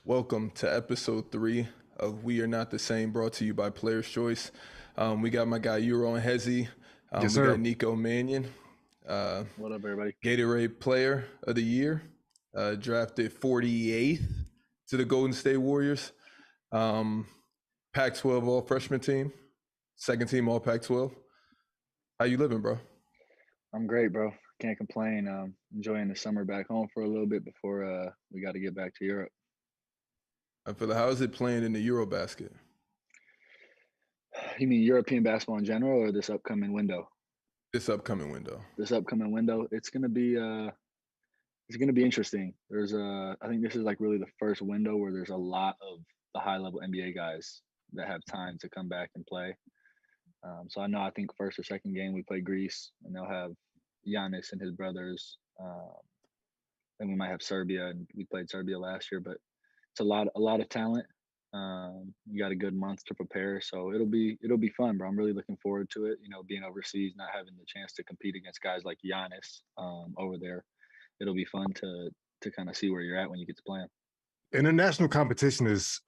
Welcome to episode 3 of We Are Not the Same, brought to you by Player's Choice. We got my guy Euro and Hezzy. Yes, We got sir. Nico Mannion, What up, everybody? Gatorade Player of the Year, drafted 48th to the Golden State Warriors. Pac-12 All-Freshman team, second team All-Pac-12. How you living, bro? I'm great, bro. Can't complain. Enjoying the summer back home for a little bit before we got to get back to Europe. I feel like, how is it playing in the EuroBasket? You mean European basketball in general, or this upcoming window? This upcoming window. This upcoming window, it's gonna be interesting. I think this is like really the first window where there's a lot of the high level NBA guys that have time to come back and play. So I think first or second game we play Greece, and they'll have Giannis and his brothers. Then we might have Serbia, and we played Serbia last year, but it's a lot of talent. You got a good month to prepare, so it'll be fun, bro. I'm really looking forward to it. You know, being overseas, not having the chance to compete against guys like Giannis over there, it'll be fun to kind of see where you're at when you get to play 'em. International competition is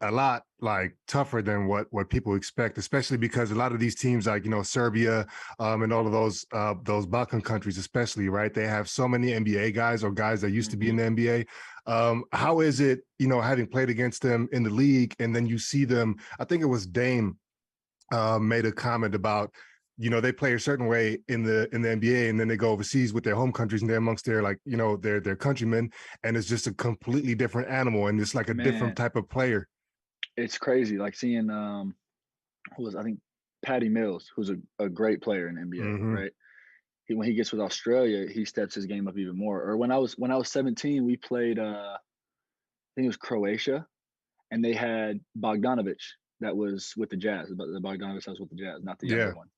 a lot like tougher than what people expect, especially because a lot of these teams like Serbia and all of those Balkan countries, especially, right? They have so many NBA guys or guys that used to be in the NBA. How is it, having played against them in the league, and then you see them? I think it was Dame made a comment about, they play a certain way in the NBA, and then they go overseas with their home countries, and they're amongst their their countrymen, and it's just a completely different animal, and it's like a different Man, type of player. it's crazy. Like seeing who was I think Patty Mills, who's a great player in the NBA, Hmm. right? When he gets with Australia, he steps his game up even more. Or when I was 17, we played I think it was Croatia, and they had Bogdanovic that was with the Jazz, but the Bogdanovic that was with the Jazz, not the younger Yeah, one.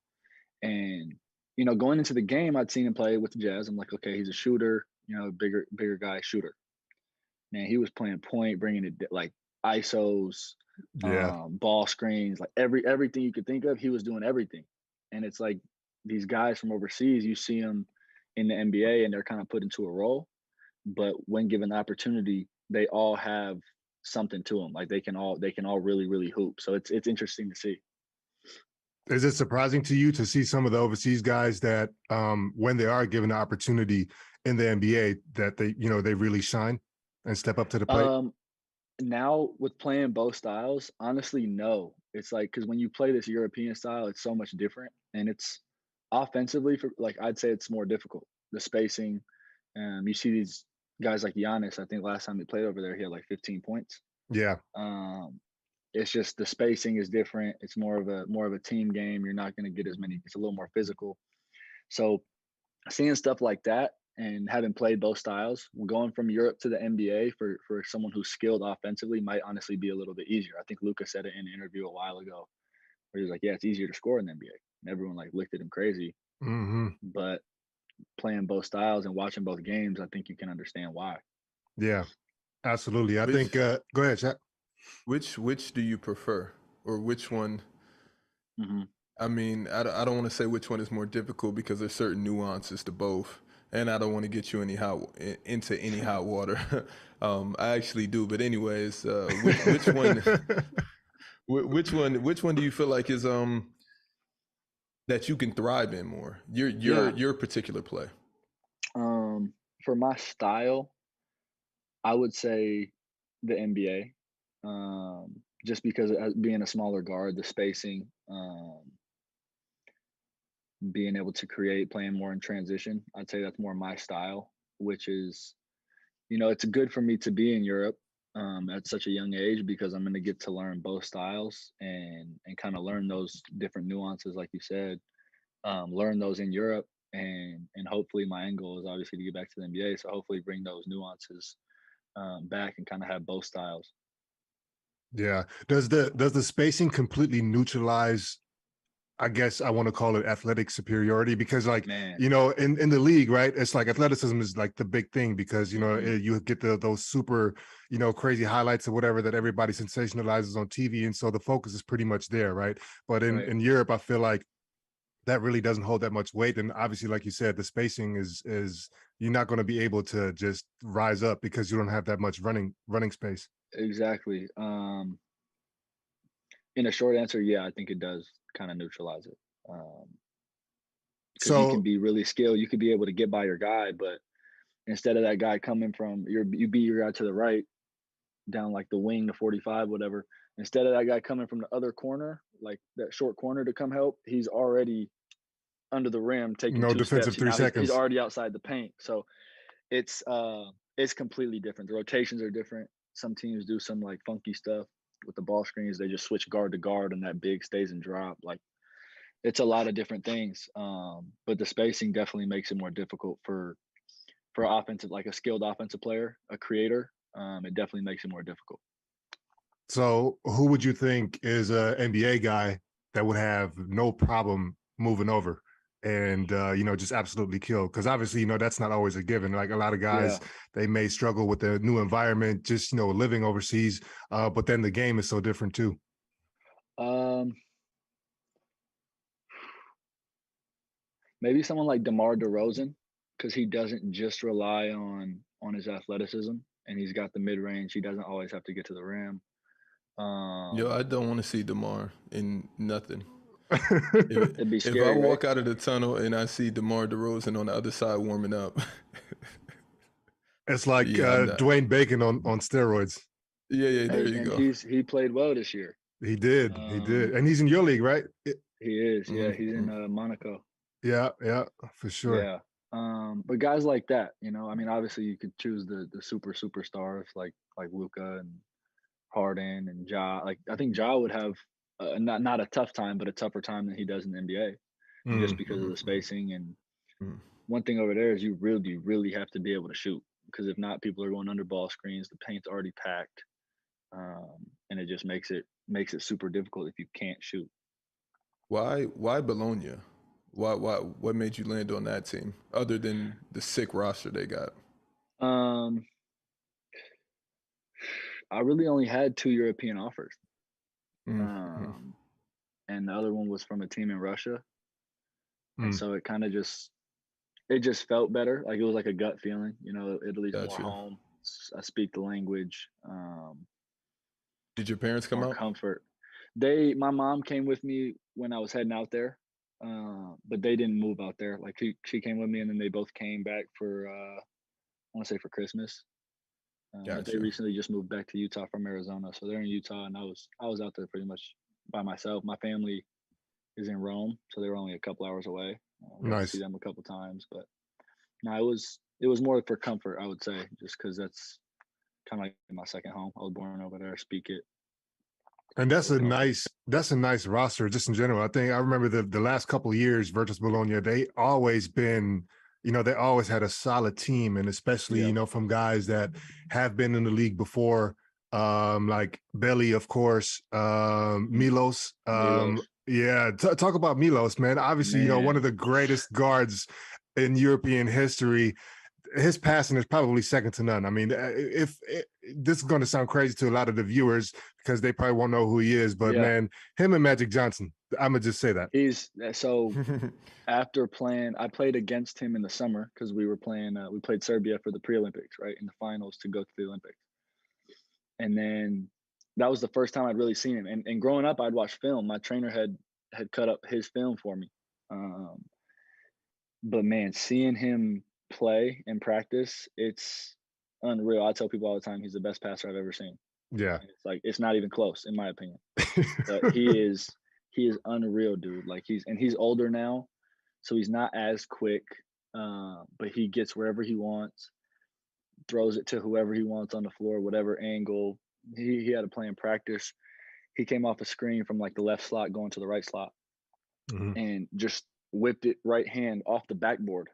And going into the game, I'd seen him play with the Jazz. I'm like, okay, he's a shooter, bigger guy, shooter. Man, he was playing point, bringing it like ISOs, yeah. ball screens, like everything you could think of. He was doing everything, and it's like these guys from overseas, you see them in the NBA, and they're kind of put into a role. But when given the opportunity, they all have something to them. Like they can all really really hoop. So it's interesting to see. Is it surprising to you to see some of the overseas guys that, when they are given the opportunity in the NBA, that they really shine and step up to the plate? Um, Now with playing both styles, honestly, no. It's like because when you play this European style, it's so much different, and it's offensively for like I'd say it's more difficult. The spacing, you see these guys like Giannis. I think last time he played over there, he had like 15 points. Yeah, Um, it's just the spacing is different. It's more of a team game. You're not going to get as many. It's a little more physical. So seeing stuff like that and having played both styles, going from Europe to the NBA for someone who's skilled offensively might honestly be a little bit easier. I think Luca said it in an interview a while ago where he was like, "Yeah, it's easier to score in the NBA." And everyone like looked at him crazy, hmm, but playing both styles and watching both games, I think you can understand why. yeah, absolutely. I think. Which Go ahead, Shaq. which do you prefer, or which one? Hmm. I mean, I don't want to say which one is more difficult because there's certain nuances to both, and I don't want to get you into any hot water. I actually do, but anyways, which one, which one do you feel like is that you can thrive in more? Yeah. Your particular play. For my style, I would say the NBA. Just because being a smaller guard, the spacing, being able to create, playing more in transition. I'd say that's more my style, which is, it's good for me to be in Europe at such a young age because I'm going to get to learn both styles and kind of learn those different nuances, like you said, learn those in Europe. And hopefully my end goal is obviously to get back to the NBA. So hopefully bring those nuances back and kind of have both styles. Yeah. Does the spacing completely neutralize, I guess I want to call it, athletic superiority? Because like, Man. in the league, right, it's like athleticism is like the big thing because, Hmm. you get those super, crazy highlights or whatever that everybody sensationalizes on TV. And so the focus is pretty much there, right? But Right. in Europe, I feel like that really doesn't hold that much weight. And obviously, like you said, the spacing is you're not going to be able to just rise up because you don't have that much running space. Exactly. In a short answer, yeah, I think it does kind of neutralize it. Because you can So be really skilled, you could be able to get by your guy, but instead of that guy coming from you beat your guy to the right, down like the wing, the 45, whatever. Instead of that guy coming from the other corner, like that short corner to come help, he's already under the rim taking no two defensive steps. three Now he's seconds. already outside the paint. So it's completely different. The rotations are different. Some teams do some like funky stuff with the ball screens. They just switch guard to guard and that big stays and drop. Like it's a lot of different things. But the spacing definitely makes it more difficult for offensive, like a skilled offensive player, a creator. It definitely makes it more difficult. So who would you think is a NBA guy that would have no problem moving over and just absolutely kill? Because obviously, that's not always a given. Like a lot of guys, Yeah. they may struggle with the new environment, just living overseas. But then the game is so different too. Maybe someone like DeMar DeRozan, because he doesn't just rely on his athleticism, and he's got the mid range. He doesn't always have to get to the rim. Yo, I don't want to see DeMar in nothing. It'd be If scary, I right? walk out of the tunnel and I see DeMar DeRozan on the other side warming up, It's like yeah, I'm not. Dwayne Bacon on steroids. Yeah, there Hey, you and go. he played well this year. He did, and he's in your league, right? He is, yeah. He's in Mm-hmm. Monaco. Yeah, for sure. Yeah. But guys like that, I mean, obviously you could choose the superstars like Luka and Harden and Ja. Like I think Ja would have not a tough time, but a tougher time than he does in the NBA, just because of the spacing. And Mm-hmm. one thing over there is you really have to be able to shoot, because if not, people are going under ball screens. The paint's already packed, and it just makes it super difficult if you can't shoot. Why Bologna? What made you land on that team other than the sick roster they got? Um, I really only had 2 European offers. Mm-hmm. Um, and the other one was from a team in Russia. And Mm. so it just felt better. Like it was like a gut feeling, Italy's more Gotcha. home. I speak the language, Did your parents come more out? comfort. My mom came with me when I was heading out there, but they didn't move out there. Like she came with me, and then they both came back for I want to say for Christmas. But they Gotcha. recently just moved back to Utah from Arizona, so they're in Utah, and I was out there pretty much by myself. My family is in Rome, so they were only a couple hours away. Got to see Nice. them a couple times, but no, it was more for comfort, I would say, just because that's kind of like my second home. I was born over there, speak it. And So it's comfort. that's a nice roster just in general. I think I remember the last couple of years, Virtus Bologna, they always been, they always had a solid team, and especially, Yeah, from guys that have been in the league before, like Belly, of course, Milos. Milos, Yeah, talk about Milos, man. Obviously, one man. of the greatest guards in European history. His passing is probably second to none. I mean, if this is going to sound crazy to a lot of the viewers because they probably won't know who he is, but Yeah, man, him and Magic Johnson, I'm gonna just say that. he's so. After playing, I played against him in the summer because we were playing. We played Serbia for the pre-Olympics, right, in the finals to go to the Olympics. And then that was the first time I'd really seen him. And growing up, I'd watch film. My trainer had cut up his film for me. Um, but man, seeing him play and practice, it's unreal. I tell people all the time he's the best passer I've ever seen. Yeah. And it's like it's not even close in my opinion. But he is unreal, dude. Like he's older now, so he's not as quick. But he gets wherever he wants, throws it to whoever he wants on the floor, whatever angle. He had a play in practice. He came off a screen from like the left slot going to the right slot Mhm. and just whipped it right hand off the backboard.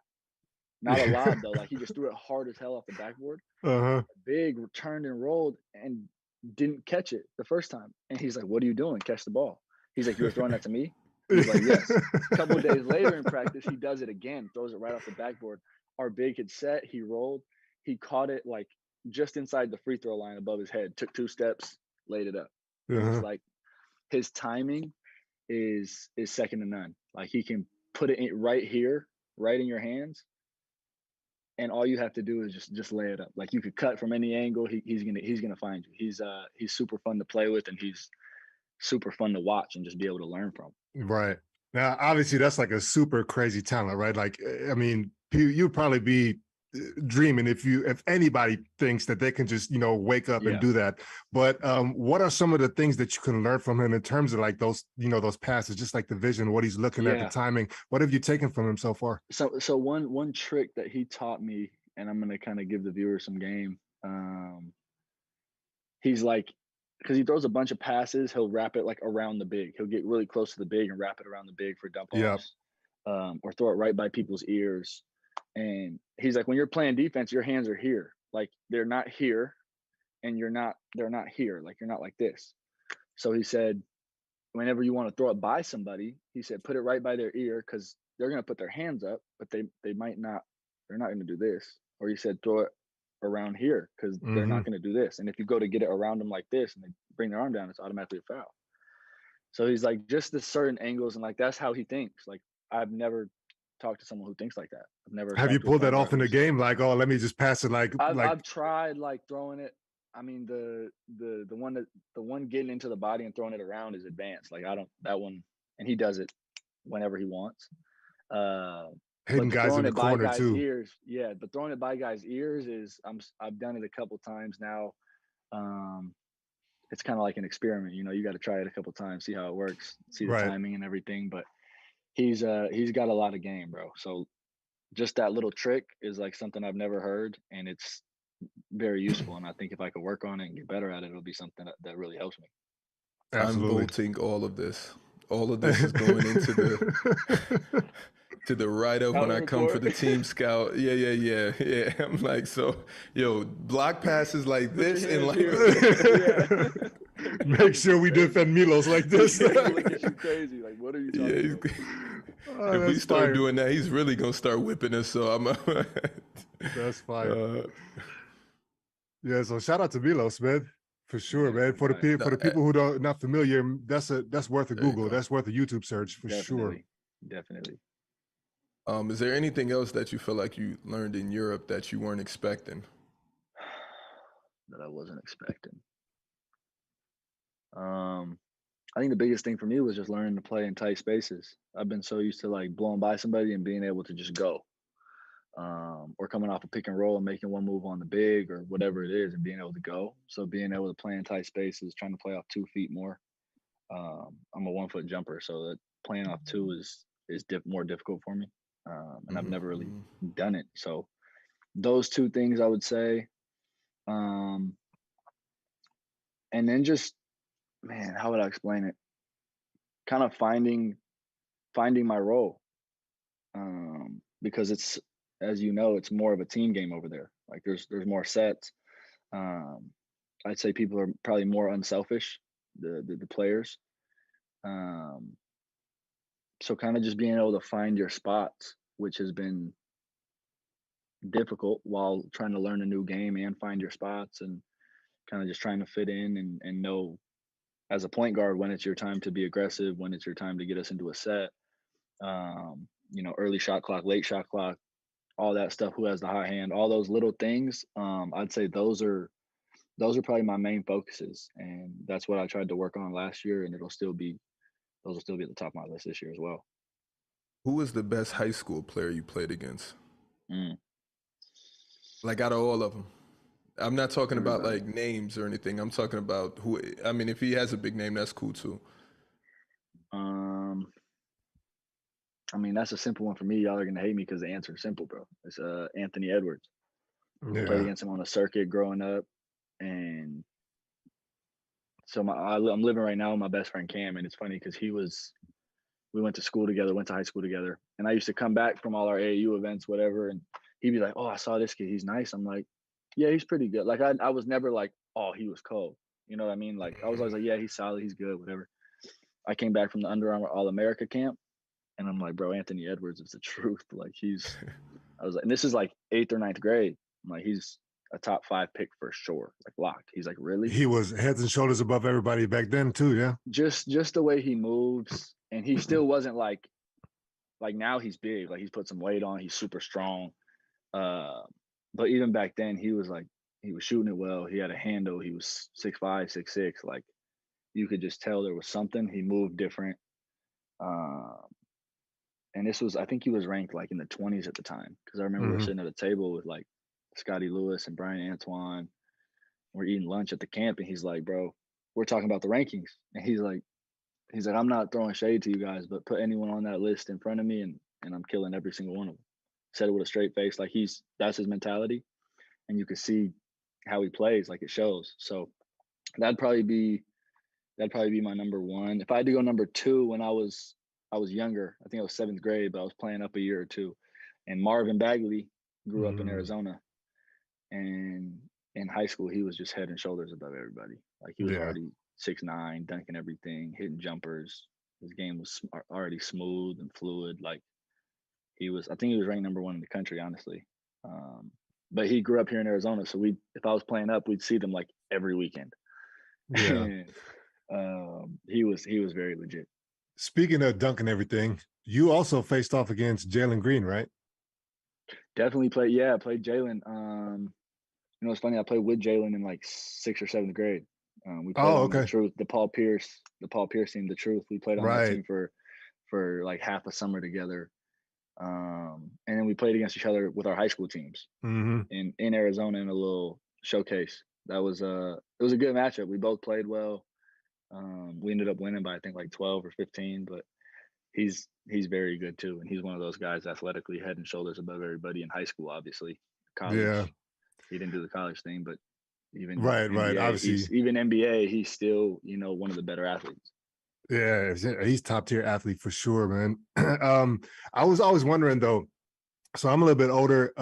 Not a lob though, like he just threw it hard as hell off the backboard. Uh-huh. Big turned and rolled and didn't catch it the first time. And he's like, "What are you doing? Catch the ball." He's like, "You were throwing that to me?" He was like, "Yes." A couple of days later in practice, he does it again, throws it right off the backboard. Our big had set, he rolled, he caught it like just inside the free throw line above his head, took 2 steps, laid it up. And it's Uh-huh. like his timing is second to none. Like he can put it in right here, right in your hands, and all you have to do is just lay it up. Like you could cut from any angle. He's gonna find you. He's super fun to play with, and he's super fun to watch and just be able to learn from. Right. Now, obviously, that's like a super crazy talent, right? Like, I mean, you'd probably be dreaming if anybody thinks that they can just, wake up and do that. But what are some of the things that you can learn from him in terms of like those, those passes, just like the vision, what he's looking at, the timing? What have you taken from him so far? So one trick that he taught me, and I'm gonna kind of give the viewers some game. He's like, because he throws a bunch of passes, he'll wrap it like around the big. He'll get really close to the big and wrap it around the big for dump offs, or throw it right by people's ears. And he's like, when you're playing defense, your hands are here, like they're not here, and they're not here, like you're not like this. So he said, whenever you want to throw it by somebody, he said, put it right by their ear, because they're gonna put their hands up, but they might not. They're not gonna do this. Or he said, throw it around here, because they're not going to do this. And if you go to get it around them like this and they bring their arm down, it's automatically a foul. So he's like, just the certain angles, and like that's how he thinks. Like I've never talked to someone who thinks like that. I've never. Have you pulled that off in the game? Like, oh, let me just pass it. I've tried like throwing it. I mean, the one getting into the body and throwing it around is advanced. Like that one, and he does it whenever he wants. Hitting guys in the corner too. Ears, yeah, but throwing it by guys' ears is I've done it a couple times now. It's kind of like an experiment, you got to try it a couple times, see how it works, see the timing and everything. But he's got a lot of game, bro. So just that little trick is like something I've never heard, and it's very useful. And I think if I could work on it and get better at it, it'll be something that really helps me. Absolutely. I'm voting all of this. All of this is going into the to the write-up when I come for the team scout. Yeah. I'm like, so, block passes like this and like make sure we defend Milos like this. Look at you crazy. Like, what are you talking about? If we start doing that, he's really gonna start whipping us. So I'm. That's fire. Yeah. So shout out to Milos, man. For sure, man. For the people who don't not familiar, that's worth a Google. That's worth a YouTube search for sure. Definitely. Is there anything else that you feel like you learned in Europe that you weren't expecting? That I wasn't expecting. I think the biggest thing for me was just learning to play in tight spaces. I've been so used to like blowing by somebody and being able to just go. Or coming off a pick and roll and making one move on the big or whatever it is and being able to go. So being able to play in tight spaces, trying to play off 2 feet more. I'm a 1 foot jumper, so that playing off 2 is more difficult for me. And I've never really done it. So those 2 things I would say. And then just, man, how would I explain it? Kind of finding my role. Because it's, as you know, it's more of a team game over there. Like there's more sets. I'd say people are probably more unselfish, the players. So kind of just being able to find your spots, which has been difficult while trying to learn a new game and find your spots, and kind of just trying to fit in and know as a point guard when it's your time to be aggressive, when it's your time to get us into a set. Early shot clock, late shot clock, all that stuff, who has the high hand, all those little things. I'd say those are probably my main focuses, and that's what I tried to work on last year, and those will still be at the top of my list this year as well. Who was the best high school player you played against? Like out of all of them. I'm not talking about like names or anything. I'm talking about who. I mean, if he has a big name, that's cool too. I mean, that's a simple one for me. Y'all are gonna hate me because the answer is simple, bro. It's Anthony Edwards. I played against him on a circuit growing up, and so I'm living right now with my best friend Cam, and it's funny because we went to school together, went to high school together, and I used to come back from all our AAU events, whatever, and he'd be like, "Oh, I saw this kid. He's nice." I'm like, "Yeah, he's pretty good." Like I was never like, "Oh, he was cold." You know what I mean? Like I was always like, "Yeah, he's solid. He's good. Whatever." I came back from the Under Armour All America camp. And I'm like, bro, Anthony Edwards is the truth. Like I was like, and this is like 8th or 9th grade. I'm like, he's a top 5 pick for sure, like locked. He's like, really? He was heads and shoulders above everybody back then too, yeah. Just the way he moves, and he still wasn't like now he's big. Like he's put some weight on. He's super strong. But even back then, he was shooting it well. He had a handle. He was 6'5", 6'6". Like you could just tell there was something. He moved different. Um, and I think he was ranked like in the 20s at the time, because I remember we were sitting at a table with like Scotty Lewis and Brian Antoine. We're eating lunch at the camp, and he's like, "Bro, we're talking about the rankings," and he's like, "I'm not throwing shade to you guys, but put anyone on that list in front of me, and I'm killing every single one of them." Said it with a straight face, like that's his mentality, and you can see how he plays, like it shows. So that'd probably be my number one. If I had to go number two, when I was younger, I think I was 7th grade, but I was playing up a year or two, and Marvin Bagley grew up in Arizona, and in high school he was just head and shoulders above everybody. Like he was Yeah. already 6'9", dunking everything, hitting jumpers. His game was already smooth and fluid. Like I think he was ranked number one in the country, honestly. But he grew up here in Arizona, so if I was playing up, we'd see them like every weekend. Yeah. And he was very legit. Speaking of dunking everything, you also faced off against Jalen Green, right? Definitely played Jalen. It's funny, I played with Jalen in like 6th or 7th grade. We played on the Truth, the Paul Pierce team, the Truth. We played on that team for like half a summer together. And then we played against each other with our high school teams in Arizona in a little showcase. It was a good matchup. We both played well. We ended up winning by I think like 12 or 15, but he's very good too, and he's one of those guys athletically head and shoulders above everybody in high school. Obviously, college, he didn't do the college thing, but even NBA, obviously, he's still one of the better athletes. Yeah, he's top tier athlete for sure, man. I was always wondering though. So I'm a little bit older.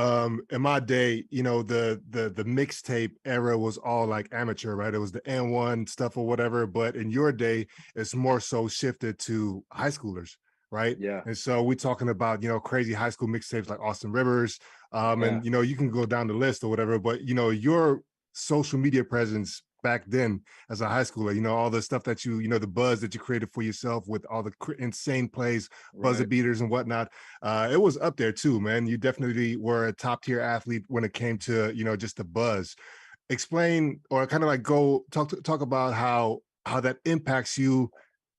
In my day, the mixtape era was all like amateur, right? It was the N1 stuff or whatever. But in your day, it's more so shifted to high schoolers, right? Yeah. And so we're talking about, crazy high school mixtapes like Austin Rivers. And you can go down the list or whatever, but your social media presence back then as a high schooler, all the stuff that the buzz that you created for yourself with all the insane plays, buzzer beaters and whatnot. It was up there too, man. You definitely were a top tier athlete when it came to, just the buzz. Explain or kind of like go talk about how that impacts you,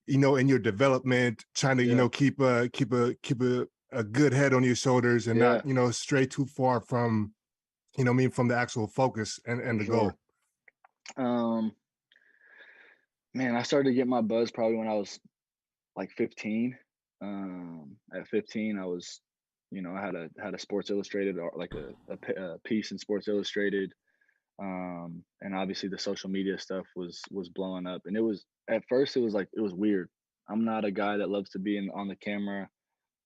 in your development, trying to, keep a good head on your shoulders and not, stray too far from, from the actual focus and the goal. Man, I started to get my buzz probably when I was like 15. At 15, I was, I had a Sports Illustrated or like a piece in Sports Illustrated. And obviously the social media stuff was blowing up, and at first it was weird. I'm not a guy that loves to be on the camera.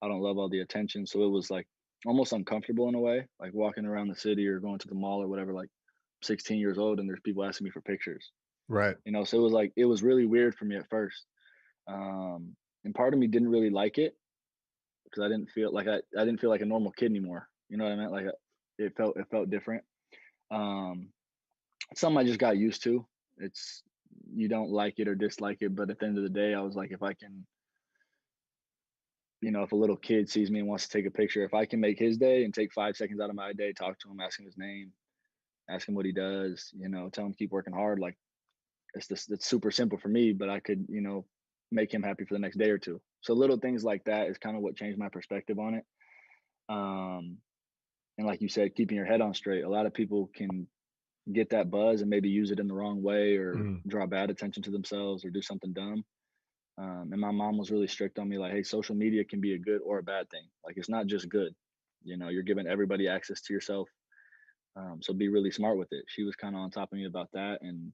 I don't love all the attention, so it was like almost uncomfortable in a way, like walking around the city or going to the mall or whatever, like 16 years old, and there's people asking me for pictures. Right. So it was really weird for me at first. And part of me didn't really like it because I didn't feel like I didn't feel like a normal kid anymore. You know what I meant? Like it felt different. Something I just got used to. You don't like it or dislike it, but at the end of the day, I was like, if I can, if a little kid sees me and wants to take a picture, if I can make his day and take 5 seconds out of my day, talk to him, ask him his name, ask him what he does, tell him to keep working hard. Like it's super simple for me, but I could, make him happy for the next day or two. So little things like that is kind of what changed my perspective on it. And like you said, keeping your head on straight. A lot of people can get that buzz and maybe use it in the wrong way or draw bad attention to themselves or do something dumb. And my mom was really strict on me, like, hey, social media can be a good or a bad thing. Like, it's not just good. You're giving everybody access to yourself. So be really smart with it. She was kind of on top of me about that. And,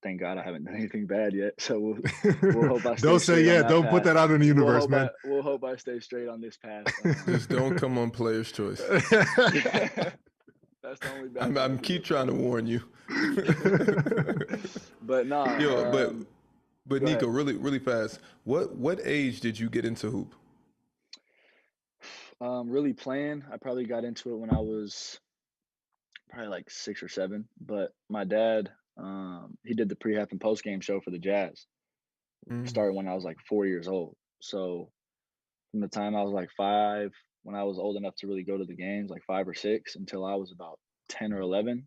thank God I haven't done anything bad yet. So we'll hope I stay don't say yeah. Don't path. Put that out in the universe, man. We'll hope I stay straight on this path. Just don't come on Player's Choice. That's the only bad. I'm keep trying to warn you. But no. But Nico, really, really fast. What age did you get into hoop? Really playing. I probably got into it when I was probably like 6 or 7. But my dad, he did the pre-half and post-game show for the Jazz. Started when I was like 4 years old. So from the time I was like 5 when I was old enough to really go to the games, like 5 or 6, until I was about 10 or 11,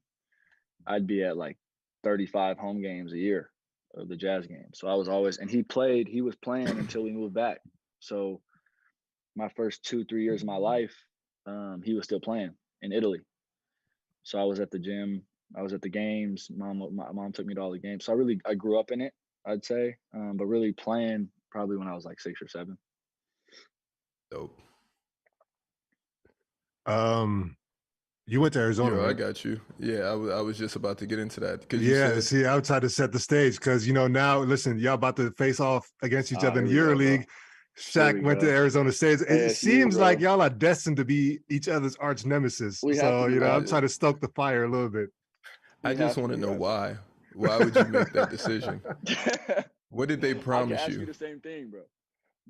I'd be at like 35 home games a year of the Jazz games. So I was always, and he was playing until we moved back. So my first 2, 3 years of my life, he was still playing in Italy. So I was at the gym, I was at the games. My mom took me to all the games. So I grew up in it, I'd say. But really playing probably when I was like 6 or 7. Dope. You went to Arizona, Yo, I right? got you. Yeah, I was just about to get into that because you Yeah, said see, I tried to set the stage because now, listen, y'all about to face off against each other in Here we go, bro. EuroLeague. Here Shaq we went to go. Arizona State. It ASU, seems like bro. y'all are destined to be each other's arch nemesis. We have to So, be, I'm right? trying to stoke the fire a little bit. I We just have to want to be, know right, bro? why. Why would you make that decision? What did they I can promise ask you you? the same thing, bro.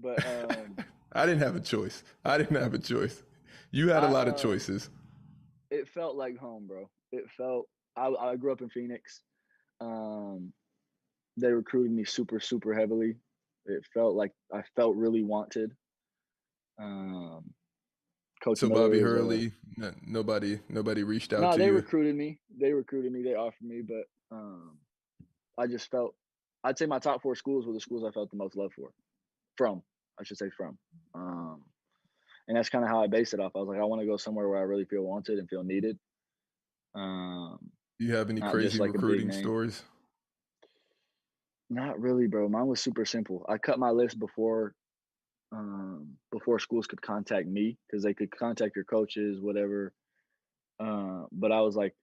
But I didn't have a choice. I didn't have a choice. You had a lot of I choices. it felt like home, bro. It felt I grew up in Phoenix. Um, they recruited me super, super heavily. It felt like I felt really wanted. Um, Coach So Bobby Miller is Hurley, nobody reached out no, to they you. recruited me. They recruited me. They offered me, but I just felt I'd say my top 4 schools were the schools I felt the most love for. From, I should say from. And that's kind of how I based it off. I was like, I want to go somewhere where I really feel wanted and feel needed. Um, Do you have any Not just crazy like a big recruiting name. stories? Not really, bro. Mine was super simple. I cut my list before schools could contact me because they could contact your coaches, whatever. But I was like,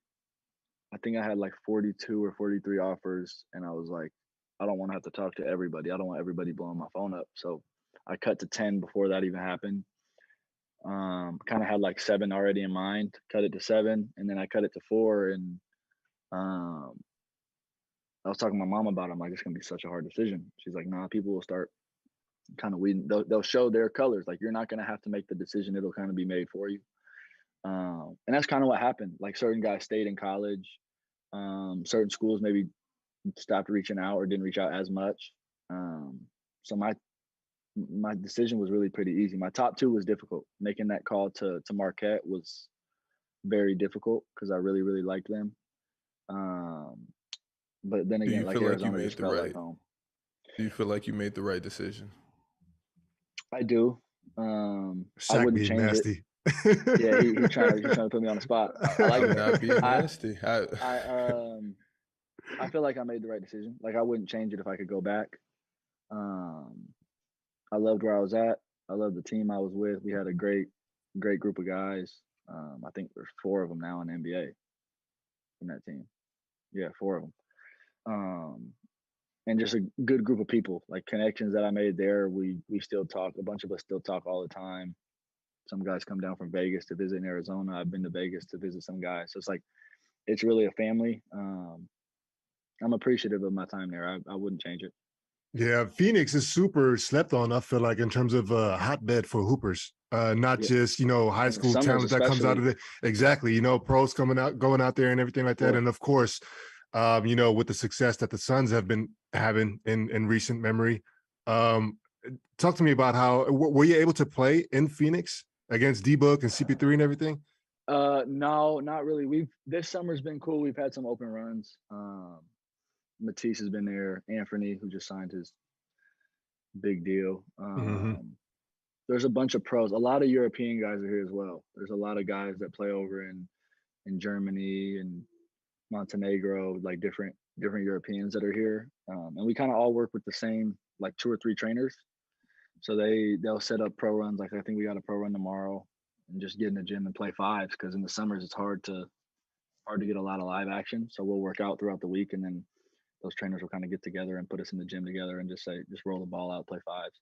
I think I had like 42 or 43 offers, and I was like, I don't want to have to talk to everybody. I don't want everybody blowing my phone up. So I cut to 10 before that even happened. Kind of had like 7 already in mind. Cut it to 7, and then I cut it to 4. And um, I was talking to my mom about it. I'm like, it's gonna be such a hard decision. She's like, nah, people will start kind of weeding. They'll show their colors. Like you're not gonna have to make the decision. It'll kind of be made for you. And that's kind of what happened. Like certain guys stayed in college. Certain schools maybe stopped reaching out or didn't reach out as much. So my decision was really pretty easy. My top 2 was difficult. Making that call to Marquette was very difficult because I really really liked them. Um, but then Do again, you like feel like you Arizona made just the felt like right? home. Do you feel like you made the right decision? I do. I Shaq wouldn't being change it. nasty. Yeah, he's trying to put me on the spot. I like I'm it though. not being I nasty. I I feel like I made the right decision. Like I wouldn't change it if I could go back. Um, I loved where I was at. I loved the team I was with. We had a great group of guys. I think there's 4 of them now in the NBA in that team. Yeah, 4 of them. Um, and just a good group of people, like connections that I made there. We still talk. A bunch of us still talk all the time. Some guys come down from Vegas to visit in Arizona. I've been to Vegas to visit some guys. So it's like it's really a family. I'm appreciative of my time there. I wouldn't change it. Yeah, Phoenix is super slept on, I feel like, in terms of a hotbed for hoopers. Not Yeah, just, high in the school summers talent that comes out especially. of it. Exactly. Pros going out there and everything like Of that. course. And of course, with the success that the Suns have been having in recent memory. Um, Talk to me about how were you able to play in Phoenix against D-Book and CP3 and everything? No, not really. This summer's been cool. We've had some open runs. Matisse has been there. Anthony, who just signed his big deal. Mm-hmm. There's a bunch of pros. A lot of European guys are here as well. There's a lot of guys that play over in Germany and Montenegro, like different Europeans that are here. And we kind of all work with the same like 2 or 3 trainers. So they'll set up pro runs. Like I think we got a pro run tomorrow, and just get in the gym and play fives because in the summers it's hard to get a lot of live action. So we'll work out throughout the week, and then those trainers will kind of get together and put us in the gym together and just roll the ball out, play fives.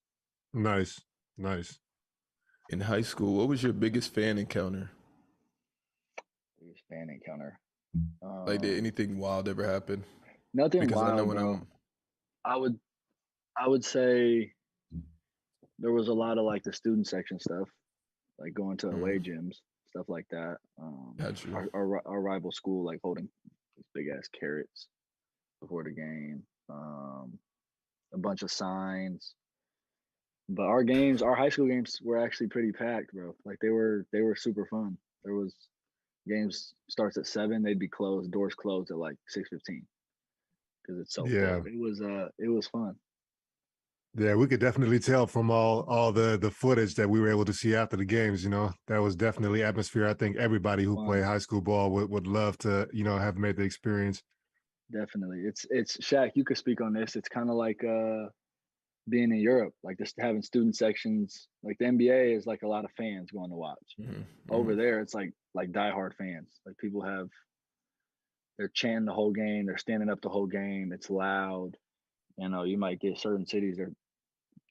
Nice. Nice. In high school, what was your biggest fan encounter? Biggest fan encounter. Like, did anything wild ever happen? Nothing Because I know wild, when bro. I'm I would I would say there was a lot of like the student section stuff, like going to away mm, gyms, stuff like that. got you. Our rival school like holding these big ass carrots before the game. A bunch of signs. But our high school games were actually pretty packed, bro. Like they were super fun. There was games starts at 7, they'd be closed, doors closed at like 6:15 because it's so Yeah. full. It was fun. Yeah, we could definitely tell from all the footage that we were able to see after the games, that was definitely atmosphere. I think everybody who Fun. played high school ball would love to, have made the experience. Definitely. It's Shaq, you could speak on this. It's kind of like being in Europe, like just having student sections. Like the NBA is like a lot of fans going to watch. Mm-hmm. Over there, it's like diehard fans. Like people they're chanting the whole game, they're standing up the whole game. It's loud. You might get certain cities they're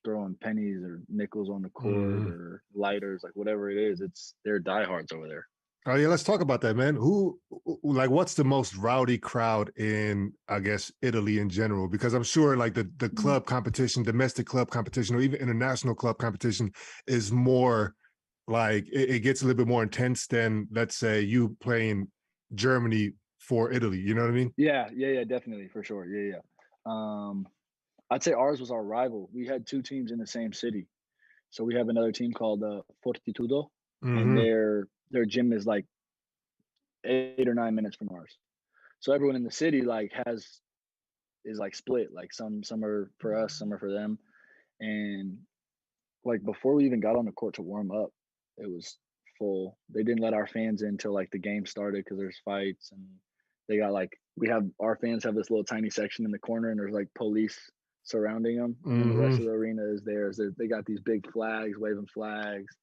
throwing pennies or nickels on the court Mhm. or lighters, like whatever it is. They're diehards over there. Oh yeah, let's talk about that, man. Like, what's the most rowdy crowd in, I guess, Italy in general? Because I'm sure, like the club competition, domestic club competition, or even international club competition is more like it gets a little bit more intense than, let's say, you playing Germany for Italy. You know what I mean? Yeah, definitely for sure. Yeah. I'd say ours was our rival. We had two teams in the same city. So we have another team called Fortitudo, and Hmm. their gym is like 8 or 9 minutes from ours. So everyone in the city like is like split. Like some are for us, some are for them. And like before we even got on the court to warm up, it was full. They didn't let our fans in until like the game started because there's fights and they got like we have our fans have this little tiny section in the corner and there's like police surrounding them and then the rest Hmm. of the arena is theirs. They got these big flags, waving flags.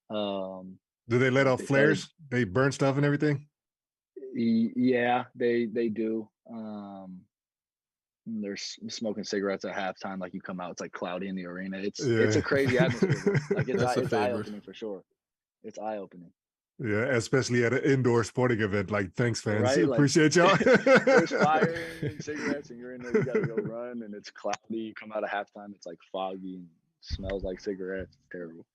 Um, Do they let like off they started, flares? They burn stuff and everything? yeah, they do. They're smoking cigarettes at halftime. Like you come out, it's like cloudy in the arena. It's Yeah. a crazy atmosphere, bro. Like That's a it's eye favorite. opening for sure. It's eye opening, Yeah, especially at an indoor sporting event. Like, thanks, fans. right? Like Appreciate y'all. there's firing and cigarettes, and you're in there. You got to go run, and it's cloudy. You come out of halftime, it's like foggy and smells like cigarettes. It's terrible.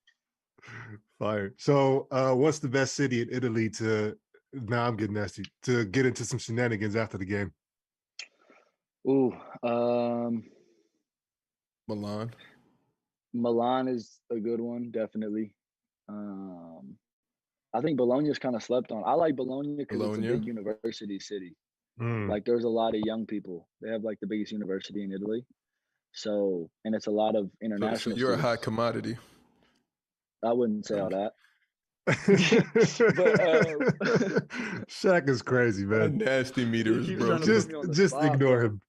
Fire. So, what's the best city in Italy to? Now I'm getting nasty to get into some shenanigans after the game. Ooh, Milan. Milan is a good one, definitely. Um, I think Bologna is kind of slept on. I like Bologna because it's a Bologna. big university city. Mm. Like there's a lot of young people. They have like the biggest university in Italy. So, and it's a lot of So international you're a hot students. commodity. I wouldn't say all that. But Shaq is crazy, My man. nasty meter he is keeps trying to put broken. me on the Just spot, ignore bro. him.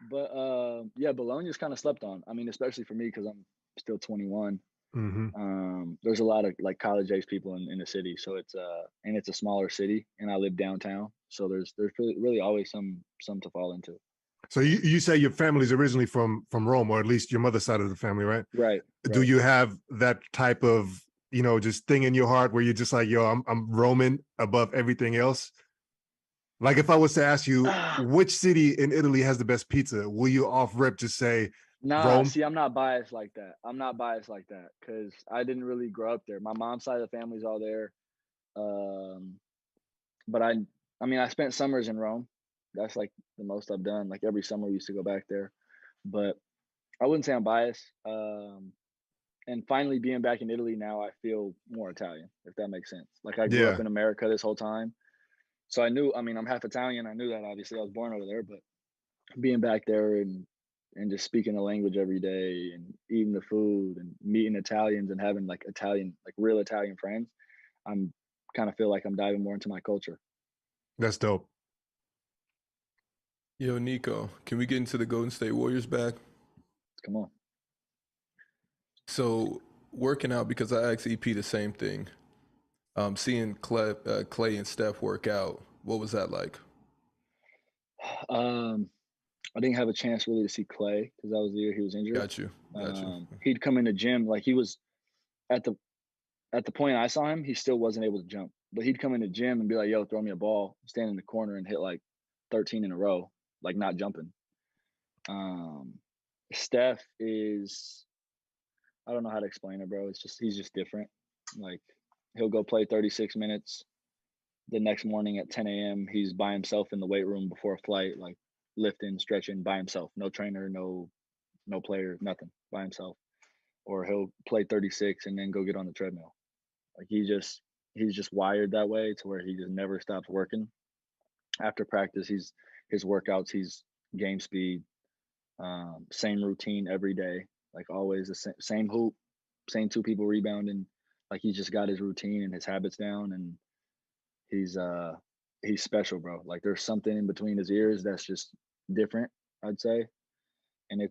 But yeah, Bologna's kind of slept on. I mean, especially for me because I'm still 21. Mm-hmm. There's a lot of like college age people in the city, so it's a smaller city, and I live downtown, so there's really always some to fall into. So you say your family's originally from Rome, or at least your mother's side of the family, right? Right. Do you have that type of just thing in your heart where you're just like, yo, I'm Roman above everything else? Like if I was to ask you which city in Italy has the best pizza, will you off rip just say Nah, Rome? see, I'm not biased like that. I'm not biased like that because I didn't really grow up there. My mom's side of the family's all there. Um, but I mean, I spent summers in Rome. That's like the most I've done. Like every summer, we used to go back there. But I wouldn't say I'm biased. And finally, being back in Italy now, I feel more Italian, if that makes sense. Like I grew up Yeah, in America this whole time, so I knew. I mean, I'm half Italian. I knew that obviously. I was born over there, but being back there and just speaking the language every day and eating the food and meeting Italians and having like Italian, like real Italian friends, I'm kind of feel like I'm diving more into my culture. that's dope. Yo, Nico, can we get into the Golden State Warriors back? Come on. So working out, because I asked EP the same thing. Seeing Clay and Steph work out, what was that like? I didn't have a chance really to see Clay because that was the year he was injured. Got you. Got you. He'd come in the gym like he was at the point I saw him, he still wasn't able to jump. But he'd come in the gym and be like, "Yo, throw me a ball," stand in the corner and hit like 13 in a row, like not jumping. Um, Steph is I don't know how to explain it, bro. It's just he's just different. Like he'll go play 36 minutes. The next morning at 10 a.m., he's by himself in the weight room before a flight, like lifting, stretching by himself. No trainer, no player, nothing, by himself. or he'll play 36 and then go get on the treadmill. Like he's just wired that way to where he just never stops working. After practice, his workouts, he's game speed, same routine every day, like always the same hoop, same two people rebounding. Like he's just got his routine and his habits down, and he's he's special, bro. Like there's something in between his ears that's just different, I'd say. And it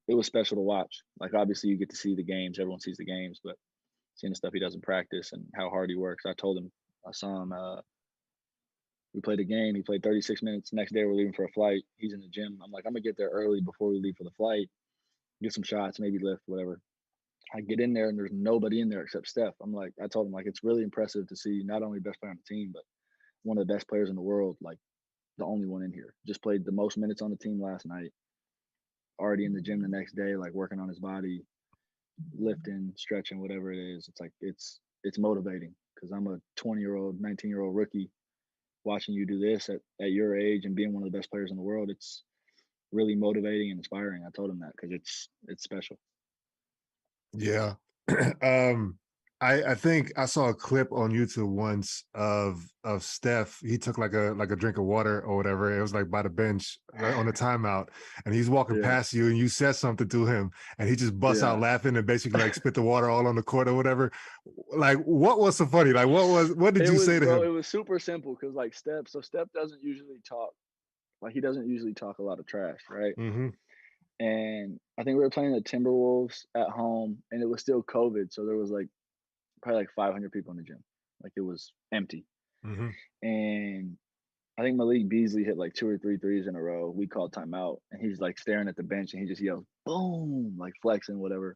was special to watch. Like obviously you get to see the games, everyone sees the games, but seeing the stuff he does in practice and how hard he works. I told him, I saw him we played a game, he played 36 minutes. Next day we're leaving for a flight. He's in the gym. I'm like, I'm gonna get there early before we leave for the flight, get some shots, maybe lift, whatever. I get in there and there's nobody in there except Steph. I'm like, I told him like it's really impressive to see not only best player on the team, but one of the best players in the world, like the only one in here. Just played the most minutes on the team last night. Already in the gym the next day, like working on his body, lifting, stretching, whatever it is. It's like it's motivating because I'm a 20-year-old, 19-year-old rookie watching you do this at your age and being one of the best players in the world. It's really motivating and inspiring. I told him that because it's special. Yeah. I think I saw a clip on YouTube once of Steph. He took like a drink of water or whatever. It was like by the bench on the timeout, and he's walking past you, and you said something to him, and he just busts out laughing and basically like spit the water all on the court or whatever. Like, what was so funny? Like, what did you say to him? It was super simple because like Steph doesn't usually talk. Like he doesn't usually talk a lot of trash, right? Mm-hmm. And I think we were playing the Timberwolves at home, and it was still COVID, so there was like probably like 500 people in the gym. Like it was empty. Mm-hmm. And I think Malik Beasley hit like 2 or 3 threes in a row. We called timeout, and he's like staring at the bench, and he just yells, "Boom!" like flexing, whatever.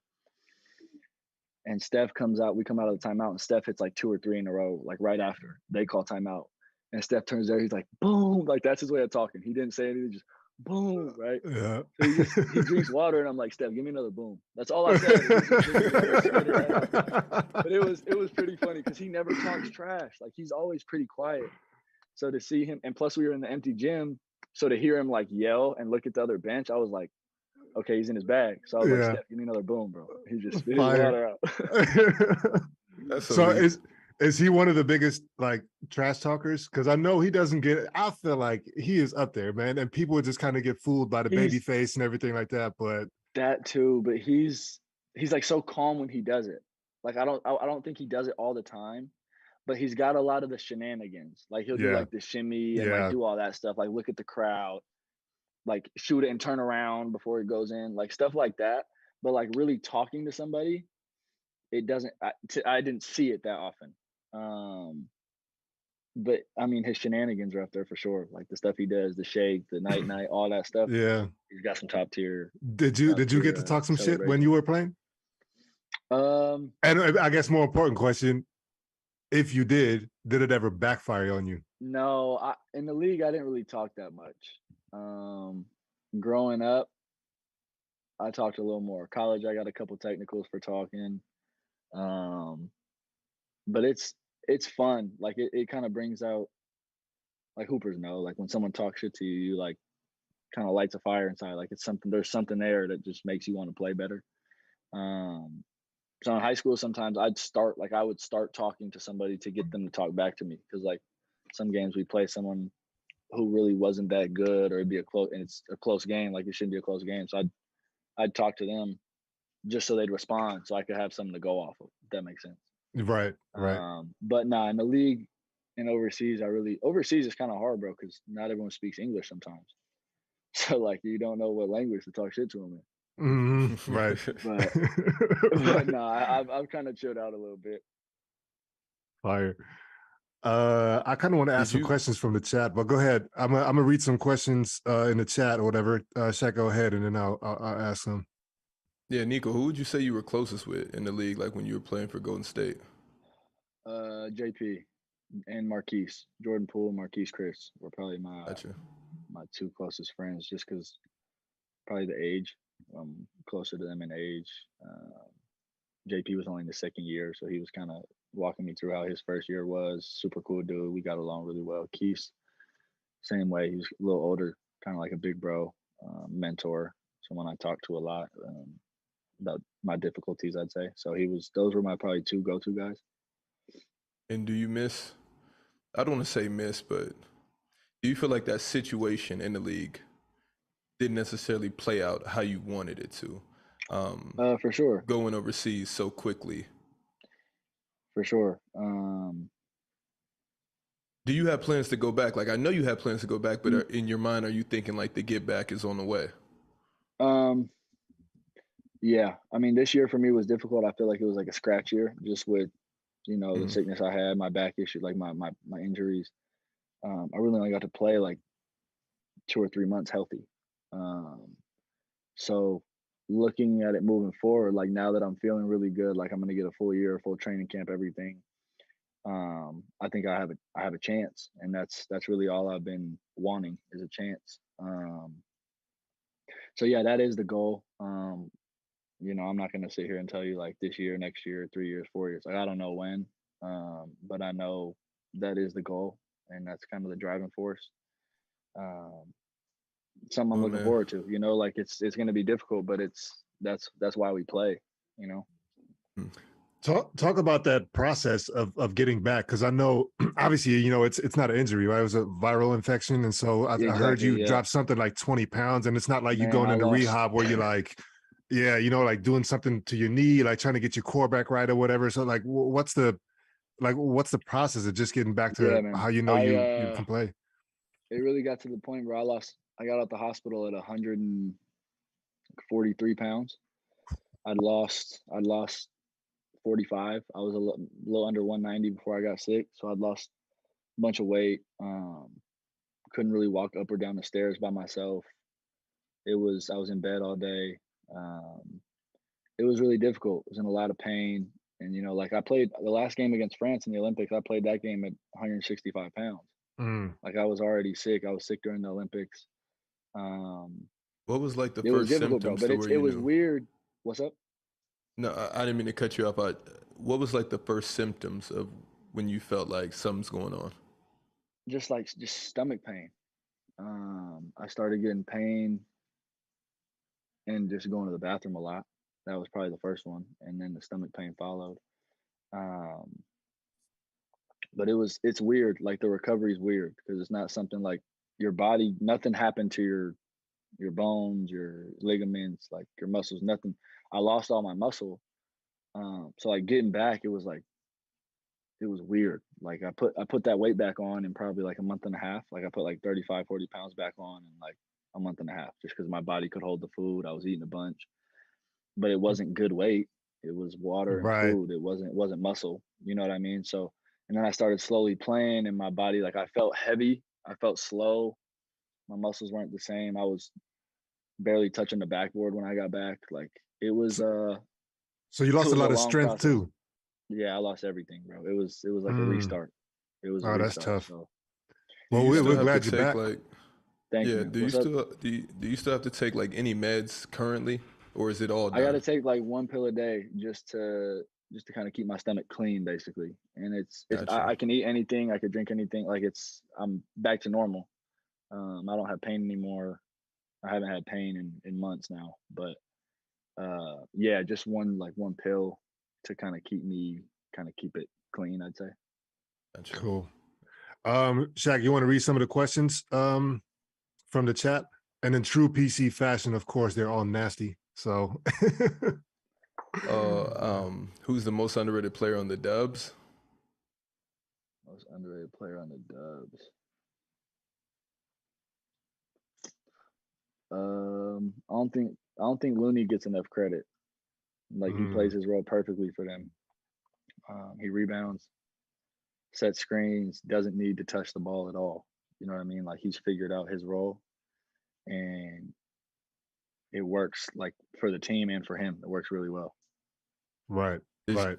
And Steph comes out. We come out of the timeout, and Steph hits like 2 or 3 in a row, like right after they call timeout. And Steph turns there. He's like, "Boom!" Like that's his way of talking. He didn't say anything, just boom, right? Yeah. So he drinks water, and I'm like, "Steph, give me another boom." That's all I said. But it was pretty funny because he never talks trash. Like he's always pretty quiet. So to see him, and plus we were in the empty gym, so to hear him like yell and look at the other bench, I was like, okay, he's in his bag. So I was like, Steph, give me another boom, bro. He just spit his water out. That's so is he one of the biggest like trash talkers? Because I know he doesn't get. I feel like he is up there, man, and people just kind of get fooled by the baby face and everything like that. But that too. But he's like so calm when he does it. Like I don't think he does it all the time, but he's got a lot of the shenanigans. Like he'll do like the shimmy and like do all that stuff. Like look at the crowd, like shoot it and turn around before it goes in, like stuff like that. But like really talking to somebody, it doesn't. I didn't see it that often. But I mean, his shenanigans are up there for sure. Like the stuff he does, the shake, the night, all that stuff. Yeah, he's got some top tier. Did you get to talk some shit when you were playing? And I guess more important question: if you did it ever backfire on you? No, in the league I didn't really talk that much. Growing up, I talked a little more. College, I got a couple technicals for talking. But it's fun. Like it kind of brings out, like hoopers know, like when someone talks shit to you, you like kind of lights a fire inside. Like there's something there that just makes you want to play better. So in high school, sometimes I would start talking to somebody to get them to talk back to me. Cause like some games we play someone who really wasn't that good, or it's a close game. Like it shouldn't be a close game. So I'd talk to them just so they'd respond, so I could have something to go off of, if that makes sense. Right. But nah, in the league and overseas is kind of hard, bro, because not everyone speaks English sometimes. So like you don't know what language to talk shit to them in. Mm-hmm. Right. But nah, I've kind of chilled out a little bit. Fire. I kind of want to ask some questions from the chat, but go ahead. I'm gonna read some questions in the chat or whatever. Shaq, go ahead, and then I'll ask them. Yeah, Nico, who would you say you were closest with in the league, like when you were playing for Golden State? JP and Marquise. Jordan Poole and Marquise Chris were probably my two closest friends, just because probably the age. I'm closer to them in age. JP was only in the second year, so he was kind of walking me through how his first year was. Super cool dude. We got along really well. Keith, same way. He was a little older, kind of like a big bro, mentor, someone I talked to a lot. my difficulties, I'd say. So those were my probably two go-to guys. And do you miss, I don't want to say miss, but do you feel like that situation in the league didn't necessarily play out how you wanted it to? For sure. Going overseas so quickly. For sure. Do you have plans to go back? Like, I know you have plans to go back, but in your mind, are you thinking like the get back is on the way? Yeah. I mean, this year for me was difficult. I feel like it was like a scratch year, just with, the sickness I had, my back issue, like my injuries. I really only got to play like 2 or 3 months healthy. So looking at it moving forward, like now that I'm feeling really good, like I'm gonna get a full year, full training camp, everything. I think I have a chance, and that's really all I've been wanting is a chance. So yeah, that is the goal. I'm not gonna sit here and tell you like this year, next year, 3 years, 4 years. Like I don't know when, but I know that is the goal, and that's kind of the driving force. Um, Something I'm Well, looking man. forward to. Like it's gonna be difficult, but that's why we play. Talk about that process of getting back, because I know obviously it's not an injury, right? It was a viral infection, and so I heard Exactly. you Yeah, drop something like 20 pounds, and it's not like you man. going I into lost. rehab where you're like, yeah, like doing something to your knee, like trying to get your core back right or whatever. So like, what's the process of just getting back Yeah, to man. how you can play? It really got to the point where I got out the hospital at 143 pounds. I'd lost 45. I was a little under 190 before I got sick, so I'd lost a bunch of weight. Couldn't really walk up or down the stairs by myself. I was in bed all day. It was really difficult. I was in a lot of pain, and like I played the last game against France in the Olympics. I played that game at 165 pounds. Like I was already sick. I was sick during the Olympics. What was like the It was first difficult, bro. symptoms But to where it you was knew? weird. What's up? No, I didn't mean to cut you off. What was like the first symptoms of when you felt like something's going on? Just stomach pain. I started getting pain and just going to the bathroom a lot. That was probably the first one, and then the stomach pain followed. Um, but it's weird. Like the recovery is weird because it's not something like your body. Nothing happened to your bones, your ligaments, like your muscles. Nothing. I lost all my muscle. So like getting back, it was weird. Like I put that weight back on in probably like a month and a half. Like I put like 35, 40 pounds back on in like a month and a half, just because my body could hold the food. I was eating a bunch, but it wasn't good weight. It was water and Right. food. It wasn't muscle. You know what I mean? So, and then I started slowly playing, and my body, like I felt heavy. I felt slow. My muscles weren't the same. I was barely touching the backboard when I got back. Like it was So you it lost a was a lot of long strength process. too. Yeah, I lost everything, bro. It was like a Mm. restart. It was a Oh, that's restart. tough. So Do Well, you still we're have to glad you're take back. like, thank yeah, you. What's up? do you still have to take like any meds currently, or is it all I got to done? take like one pill a day just to kind of keep my stomach clean, basically. And Gotcha. I can eat anything, I could drink anything. Like I'm back to normal. I don't have pain anymore. I haven't had pain in months now, but yeah, just one pill to kind of keep it clean, I'd say. Gotcha. Cool. Shaq, you want to read some of the questions from the chat? And in true PC fashion, of course, they're all nasty. So Who's the most underrated player on the Dubs? Most underrated player on the Dubs. I don't think Looney gets enough credit. Like he plays his role perfectly for them. He rebounds, sets screens, doesn't need to touch the ball at all. You know what I mean? Like he's figured out his role, and it works like for the team and for him. It works really well. right, Does, right.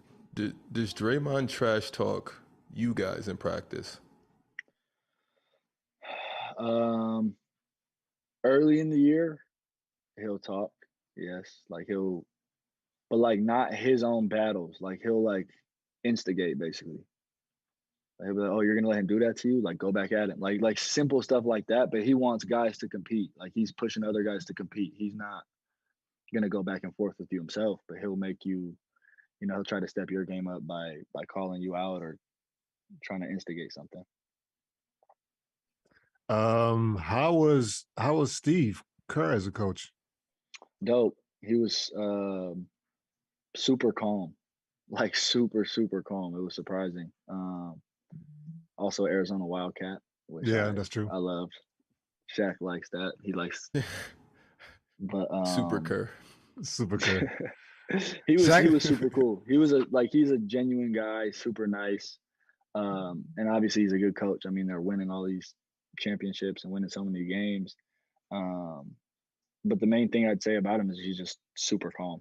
does Draymond trash talk you guys in practice? Early in the year, he'll talk. Yes, like but like not his own battles. Like he'll like instigate basically. Like, he'll be like, "Oh, you're gonna let him do that to you? Like go back at him." Like simple stuff like that. But he wants guys to compete. Like he's pushing other guys to compete. He's not gonna go back and forth with you himself, but he'll make you, he'll try to step your game up by calling you out or trying to instigate something. How was Steve Kerr as a coach? Dope. He was super calm, like super calm. It was surprising. Also Arizona Wildcat, which That's true. I loved. Shaq likes that. He likes, but Super Kerr. Super Kerr. he was super cool. He's a genuine guy, super nice. And obviously he's a good coach. I mean, they're winning all these championships and winning so many games. But the main thing I'd say about him is he's just super calm.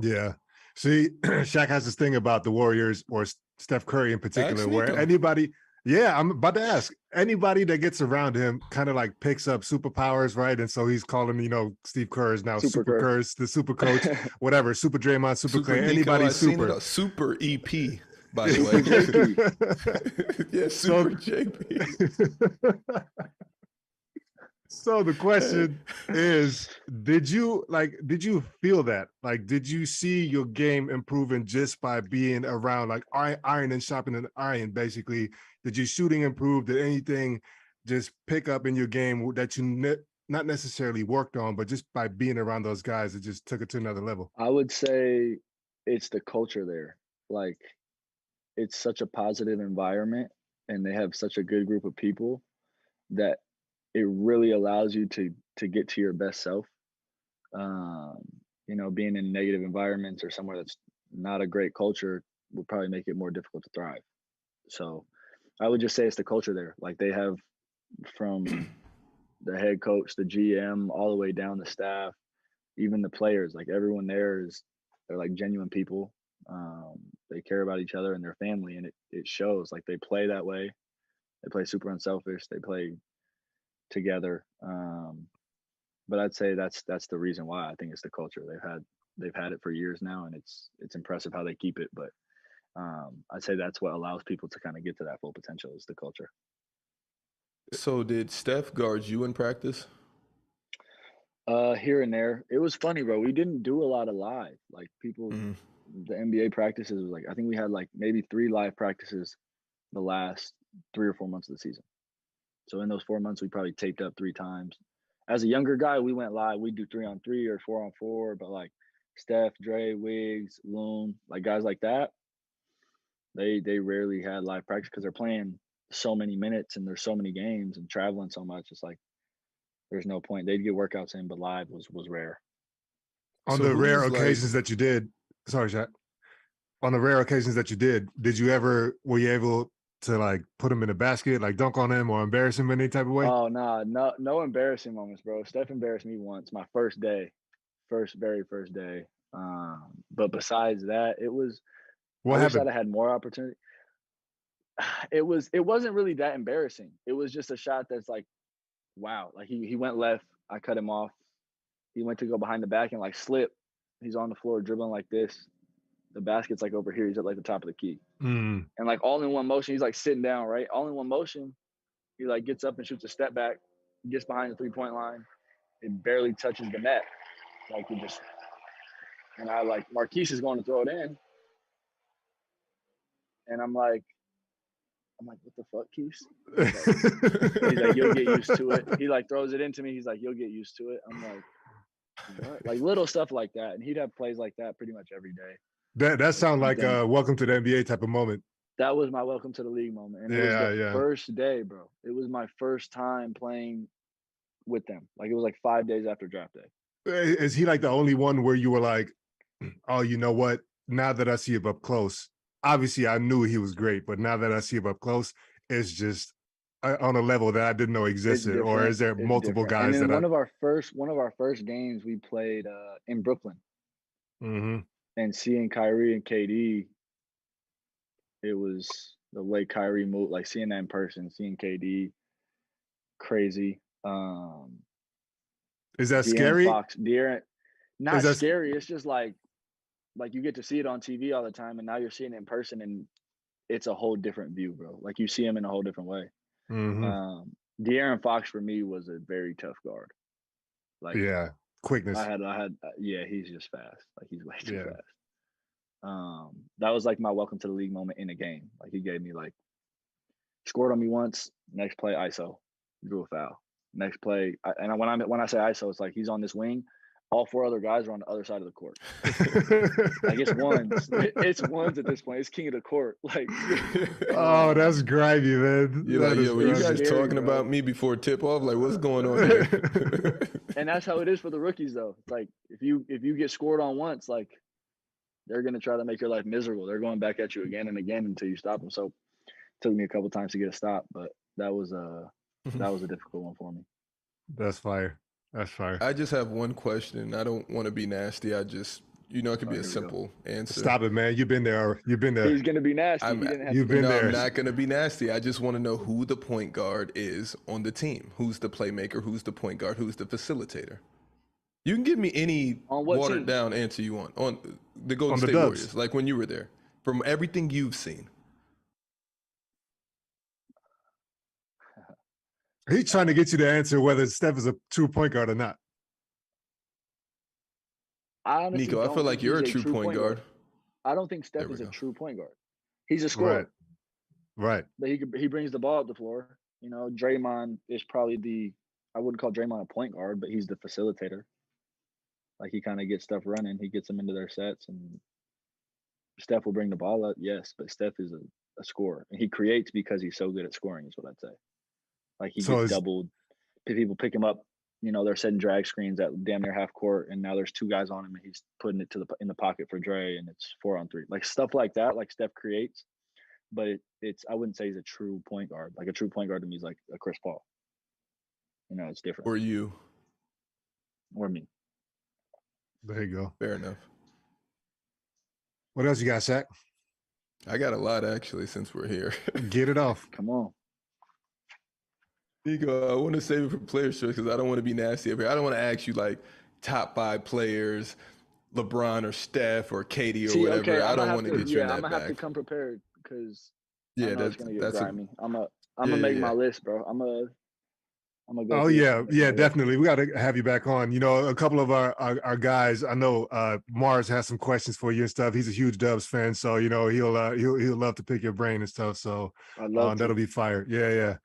Yeah. See, Shaq has this thing about the Warriors or Steph Curry in particular, where anybody, I'm about to ask, anybody that gets around him kind of like picks up superpowers, right? And so he's calling, Steve Kerr is now Super Kerr's the super coach, whatever, Super Draymond, Super Clay, anybody super. Super EP, by the way. Yeah, Super JP. So the question is, did you feel that? Like, did you see your game improving just by being around, like iron and sharpening iron, basically? Did your shooting improve? Did anything just pick up in your game that you not necessarily worked on, but just by being around those guys, it just took it to another level? I would say it's the culture there. Like, it's such a positive environment and they have such a good group of people that it really allows you to get to your best self. Being in negative environments or somewhere that's not a great culture will probably make it more difficult to thrive. So I would just say it's the culture there. Like, they have, from the head coach, the GM, all the way down the staff, even the players, like everyone there they're like genuine people. They care about each other and their family, and it shows. Like, they play that way. They play super unselfish. They play together. But I'd say that's the reason why. I think it's the culture. They've had it for years now, and it's impressive how they keep it. But I'd say that's what allows people to kind of get to that full potential, is the culture. So did Steph guard you in practice? Here and there. It was funny, bro. We didn't do a lot of live. Like, people, the NBA practices was like, I think we had like maybe 3 live practices the last 3 or 4 months of the season. So in those 4 months, we probably taped up 3 times. As a younger guy, we went live. We'd do 3-on-3 or 4-on-4. But like Steph, Dre, Wiggs, Loon, like guys like that, they rarely had live practice because they're playing so many minutes and there's so many games and traveling so much. It's like there's no point. They'd get workouts in, but live was rare. On the rare occasions that you did, sorry, Shaq. On the rare occasions that you did were you able to like put him in a basket, like dunk on him or embarrass him in any type of way? Oh, nah, no embarrassing moments, bro. Steph embarrassed me once, my very first day. But besides that, it was. What happened? Wish I'd had more opportunity. It wasn't really that embarrassing. It was just a shot that's like, wow. Like, he went left, I cut him off. He went to go behind the back and like slip. He's on the floor dribbling like this. The basket's like over here. He's at like the top of the key. And like all in one motion, he's like sitting down, right? All in one motion, he like gets up and shoots a step back, gets behind the 3-point line. It barely touches the net. Like, he just, and I like, Marquise is going to throw it in. And I'm like, what the fuck, Keith? He's like, you'll get used to it. He like throws it into me. He's like, you'll get used to it. I'm like, what? Like little stuff like that. And he'd have plays like that pretty much every day. That sounds like a welcome to the NBA type of moment. That was my welcome to the league moment. And it was the first day, bro. It was my first time playing with them. Like, it was like 5 days after draft day. Is he like the only one where you were like, oh, you know what? Now that I see him up close, obviously I knew he was great, but now that I see him up close, it's just on a level that I didn't know existed. Or is there multiple guys and then that one of our first games we played in Brooklyn. And seeing Kyrie and KD, it was the way Kyrie moved, like seeing that in person, seeing KD, crazy. Is that scary? Not scary. It's just like you get to see it on TV all the time, and now you're seeing it in person, and it's a whole different view, bro. Like, you see him in a whole different way. De'Aaron Fox for me was a very tough guard. Like, quickness. Yeah, he's just fast. Like he's way too Yeah. fast. That was like my welcome to the league moment in a game. Like he gave me like scored on me once. Next play, ISO, drew a foul. Next play, and when I say ISO, it's like he's on this wing. All 4 other guys are on the other side of the court. Like it's ones. It's ones at this point. It's king of the court. Like, oh, that's grimy, man. You're like, yo, were you guys scary, talking bro. about me before tip off? Like, what's going on here? And that's how it is for the rookies, though. It's like if you get scored on once, like they're gonna try to make your life miserable. They're going back at you again and again until you stop them. So it took me a couple times to get a stop, but that was a difficult one for me. That's fire. That's fire. I just have one question. I don't want to be nasty. I just, it could be a simple answer. Stop it, man. You've been there. You've been there. He's going to be nasty. You've been there. I'm not going to be nasty. I just want to know who the point guard is on the team. Who's the playmaker? Who's the point guard? Who's the facilitator? You can give me any watered down answer you want on the Golden State Warriors, like when you were there, from everything you've seen. He's trying to get you to answer whether Steph is a true point guard or not. Nico, I feel like you're a true point guard. I don't think Steph is a true point guard. He's a scorer. Right. But he brings the ball up the floor. You know, Draymond is probably I wouldn't call Draymond a point guard, but he's the facilitator. Like he kind of gets stuff running. He gets them into their sets, and Steph will bring the ball up, yes, but Steph is a scorer. And he creates because he's so good at scoring is what I'd say. Like he gets doubled. People pick him up. You know, they're setting drag screens at damn near half court, and now there's 2 guys on him, and he's putting it in the pocket for Dre, and it's 4-on-3. Like stuff like that, like Steph creates. But it's I wouldn't say he's a true point guard. Like a true point guard to me is like a Chris Paul. You know, it's different. Or you. Or me. There you go. Fair enough. What else you got, Shaq? I got a lot actually since we're here. Get it off. Come on. Nico, I want to save it for players choice because I don't want to be nasty up here. I don't want to ask you like top 5 players, LeBron or Steph or Katie or whatever. Okay, I don't want to get you in that I'm gonna bag. have to come prepared because that's gonna get grimy. I'm gonna make my list, bro. I'm gonna go. Oh yeah, definitely. We got to have you back on. You know, a couple of our guys. I know Mars has some questions for you and stuff. He's a huge Dubs fan, so you know he'll love to pick your brain and stuff. So that'll be fire. Yeah.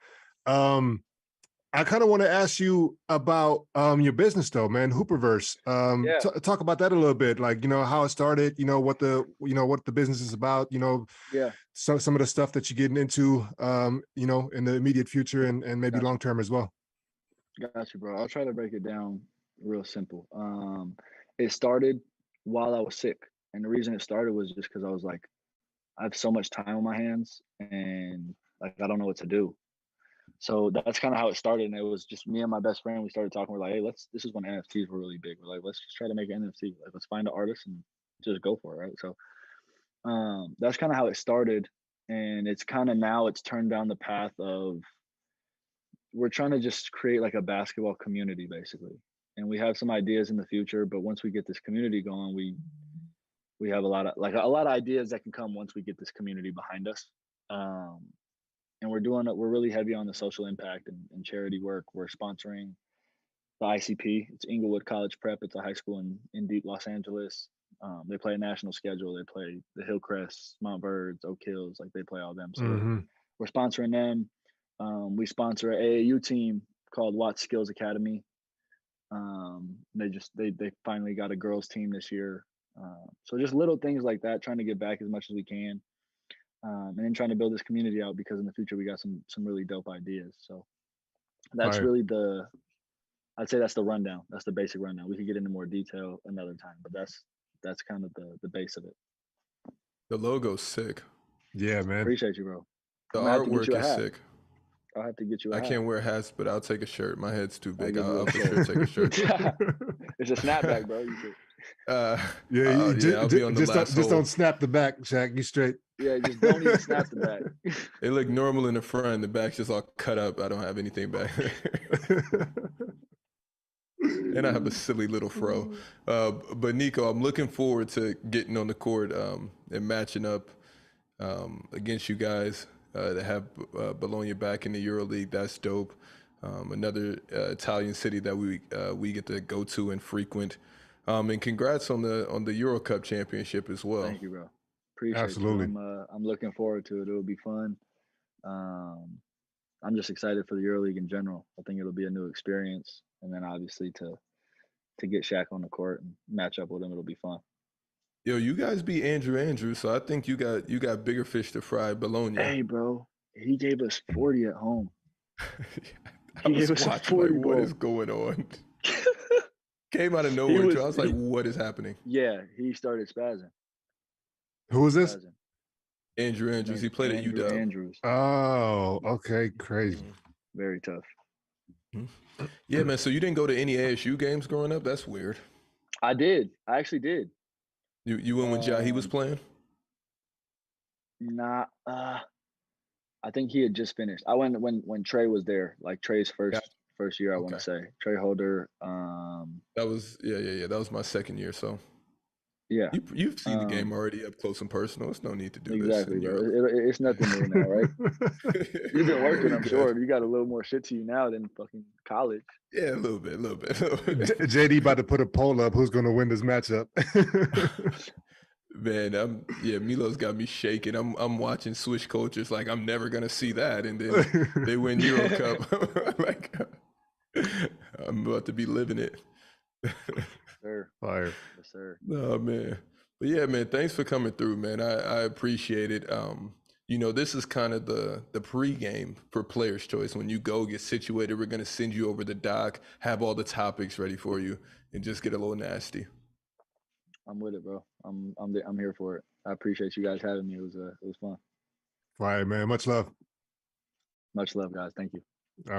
I kind of want to ask you about your business though, man. Hooperverse. Talk about that a little bit. Like, you know, how it started. You know what the business is about. You know, some of the stuff that you're getting into. You know, in the immediate future and maybe long term as well. Got you, bro. I'll try to break it down real simple. It started while I was sick, and the reason it started was just because I was like, I have so much time on my hands, and like I don't know what to do. So that's kind of how it started, and it was just me and my best friend. We started talking. We're like, hey, this is when NFTs were really big. We're like, let's just try to make an NFT. Like, let's find an artist and just go for it, right? So that's kind of how it started, and it's kind of now it's turned down the path of we're trying to just create like a basketball community basically, and we have some ideas in the future. But once we get this community going, we have a lot of ideas that can come once we get this community behind us. And we're really heavy on the social impact and charity work. We're sponsoring the ICP. It's Inglewood College Prep. It's a high school in deep Los Angeles. They play a national schedule. They play the Hillcrests, Mount Verds, Oak Hills. Like they play all them. So we're sponsoring them. We sponsor an AAU team called Watts Skills Academy. They finally got a girls team this year. So just little things like that, trying to get back as much as we can. And then trying to build this community out because in the future we got some really dope ideas. So that's really I'd say that's the rundown. That's the basic rundown. We could get into more detail another time, but that's kind of the base of it. The logo's sick. Yeah, man. Appreciate you, bro. The artwork is sick. I'll have to get you a hat. I can't wear hats, but I'll take a shirt. My head's too big. I'll for sure take a shirt. It's a snapback, bro. You should. I'll be on the last just don't snap the back, Shaq. You straight. Yeah, just don't even snap the back. It look normal in the front. The back's just all cut up. I don't have anything back there. And I have a silly little fro. But Nico, I'm looking forward to getting on the court and matching up against you guys. To have Bologna back in the EuroLeague, that's dope. another Italian city that we get to go to and frequent. And congrats on the Euro Cup championship as well. Thank you, bro. Appreciate you. Absolutely. I'm looking forward to it. It'll be fun. Um, I'm just excited for the EuroLeague in general. I think it'll be a new experience, and then obviously to get Shaq on the court and match up with him, it'll be fun. Yo, you guys beat Andrew Andrews, so I think you got bigger fish to fry at Bologna. Hey, bro, he gave us 40 at home. I He was gave us a watching 40 like, what ball. is going on? Came out of nowhere, too. I was like, what is happening? Yeah, he started spazzing. Who was this? Spazzing. Andrew Andrews. He played Andrew at UW. Andrews. Oh, okay, crazy. Very tough. Yeah, man. So you didn't go to any ASU games growing up? That's weird. I did. I actually did. You went when Jahi was playing? Nah. I think he had just finished. I went when Trey was there, like Trey's first year. I want to say Trey Holder. That was yeah. That was my second year. So yeah, you've seen the game already up close and personal. It's no need to do exactly, this. Bro. It's nothing new now, right? You've been working, I'm sure. You got a little more shit to you now than fucking college. Yeah, a little bit. JD about to put a poll up. Who's going to win this matchup? Man, Milos got me shaking. I'm watching Swish Cultures like I'm never gonna see that, and then they win Euro Cup. Like I'm about to be living it. Sir. Fire. Yes, sir. No, man. But yeah, man, thanks for coming through, man. I appreciate it. This is kind of the pregame for Player's Choice. When you go get situated, we're gonna send you over the doc, have all the topics ready for you, and just get a little nasty. I'm with it, bro. I'm here for it. I appreciate you guys having me. It was fun. Fire, man. Much love. Much love, guys. Thank you.